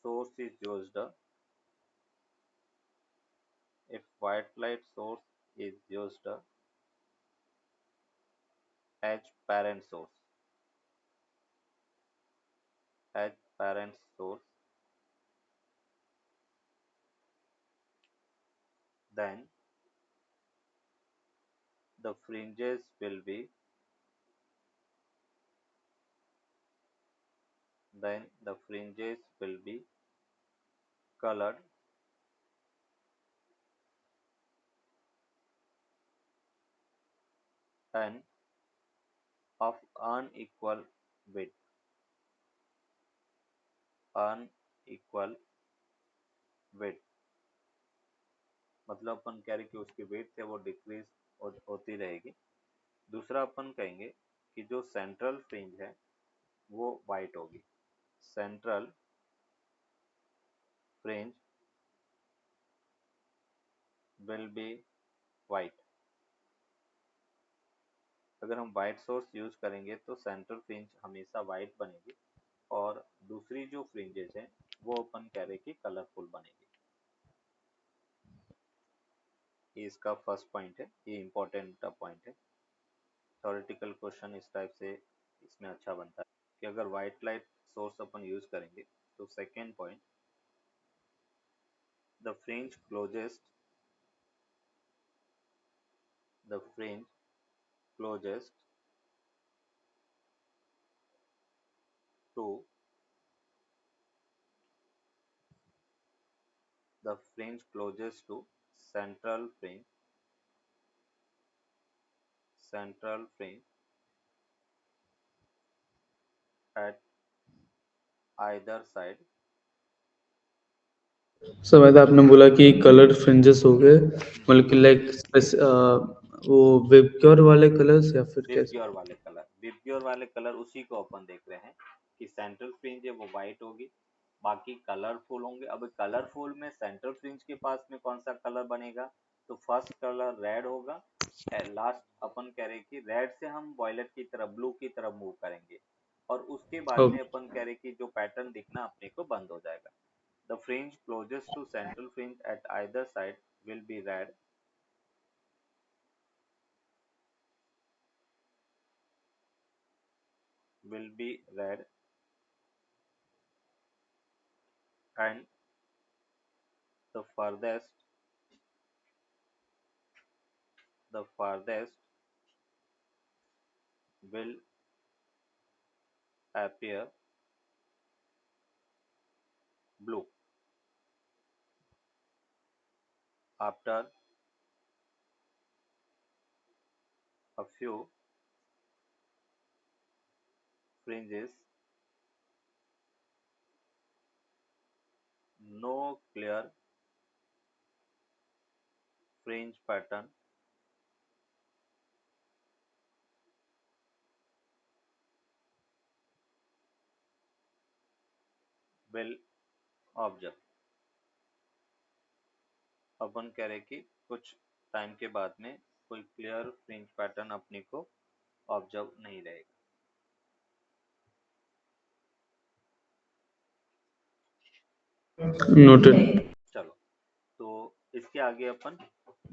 source is used, if white light source is used as parent source, as parent source, then the fringes will be, then the fringes will be colored and of unequal width, unequal width। मतलब अपन कह रहे कि उसकी wait है वो decrease होती रहेगी। दूसरा अपन कहेंगे कि जो सेंट्रल फ्रिंज है वो वाइट होगी, central fringe will be white. अगर हम वाइट सोर्स यूज करेंगे तो सेंट्रल फ्रिंज हमेशा वाइट बनेगी, और दूसरी जो फ्रिंजेस हैं वो अपन कह रहे कि कलरफुल बनेगी। ये इसका फर्स्ट पॉइंट है, ये इंपॉर्टेंट पॉइंट है। थ्योरेटिकल क्वेश्चन इस टाइप से इसमें अच्छा बनता है कि अगर वाइट लाइट सोर्स अपन यूज करेंगे तो second point, the fringe closest, the fringe closest to, the fringe closest to central fringe, central fringe at either side। सो वैसे आपने बोला कि कलर फ्रिंजेस हो गए, मतलब कि लाइक वो वेबक्योर वाले कलर्स या फिर कैसे? विबग्योर वाले कलर, विबग्योर वाले कलर उसी को अपन देख रहे हैं कि सेंट्रल फ्रिंज है वो वाइट होगी, बाकी कलरफुल होंगे। अब कलरफुल में सेंट्रल फ्रिंज के पास में कौन सा कलर बनेगा, तो फर्स्ट कलर रेड होगा, लास्ट अपन कह रहे कि रेड से हम वॉयलेट की तरफ, ब्लू की तरफ मूव करेंगे, और उसके बाद में ओके। अपन कह रहे कि जो पैटर्न दिखना अपने को बंद हो जाएगा। The fringe closest to central fringe at either side will be red. And the farthest will appear blue. After a few fringes, no clear fringe pattern will observe. अपन कह रहे कि कुछ टाइम के बाद में कोई क्लियर फ्रिंज पैटर्न अपने को ऑब्जर्व नहीं रहेगा. नोटेड. चलो, तो इसके आगे अपन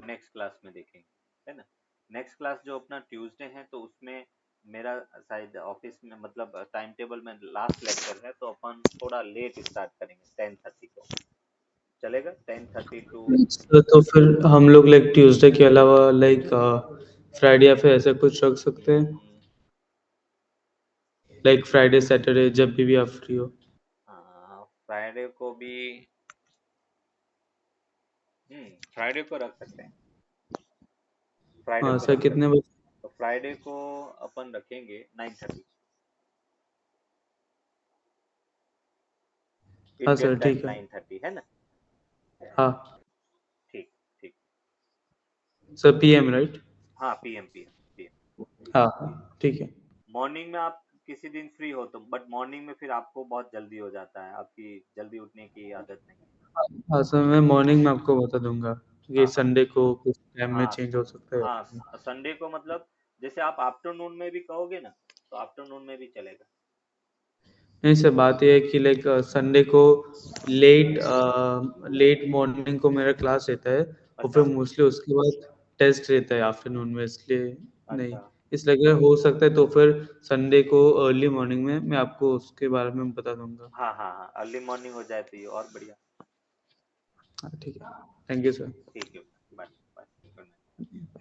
नेक्स्ट क्लास में देखेंगे, है ना. नेक्स्ट क्लास जो अपना ट्यूसडे है, तो उसमें मेरा शायद ऑफिस में मतलब टाइम टेबल में लास्ट लेक्चर है, तो अपन थोड़ा लेट स्टार्ट करेंगे 10:30 को. चलेगा 10:30 टू. तो फिर हम लोग लाइक ट्यूसडे के अलावा लाइक फ्राइडे या फिर ऐसा कुछ रख सकते हैं, लाइक फ्राइडे सैटरडे जब भी आप फ्री हो. फ्राइडे को भी फ्राइडे को रख सकते हैं. फ्राइडे हाँ को सर, रख कितने सकते हैं. बजे? तो फ्राइडे को अपन रखेंगे 9:30 हाँ सर, इंडियन टाइम, ठीक है. 9:30 है ना. हाँ ठीक ठीक. Sir, PM right? हाँ, पीएम. हाँ हाँ, ठीक है. मॉर्निंग में आप किसी दिन फ्री हो तो, बट मॉर्निंग में फिर आपको बहुत जल्दी हो जाता है, आपकी जल्दी उठने की आदत नहीं है. हाँ सर, मैं मॉर्निंग में आपको बता दूंगा कि हाँ हाँ संडे को किस टाइम में हाँ चेंज हो सकता है. हाँ. संडे को मतलब जैसे आप आफ्टरनून में भी कहोगे ना, तो आफ्टरनून में भी चलेगा. नहीं सर, बात यह है कि लाइक संडे को लेट लेट मॉर्निंग को मेरा क्लास रहता है, और फिर अच्छा मोस्टली उसके बाद टेस्ट रहता है आफ्टरनून में, इसलिए नहीं. अच्छा. इसलिए अगर हो सकता है तो फिर संडे को अर्ली मॉर्निंग में मैं आपको उसके बारे में बता दूंगा. हाँ हाँ हाँ, अर्ली मॉर्निंग हो जाए तो ये और बढ़िया. हाँ ठीक है. Thank you sir. ठीक है. Bye bye. Good night.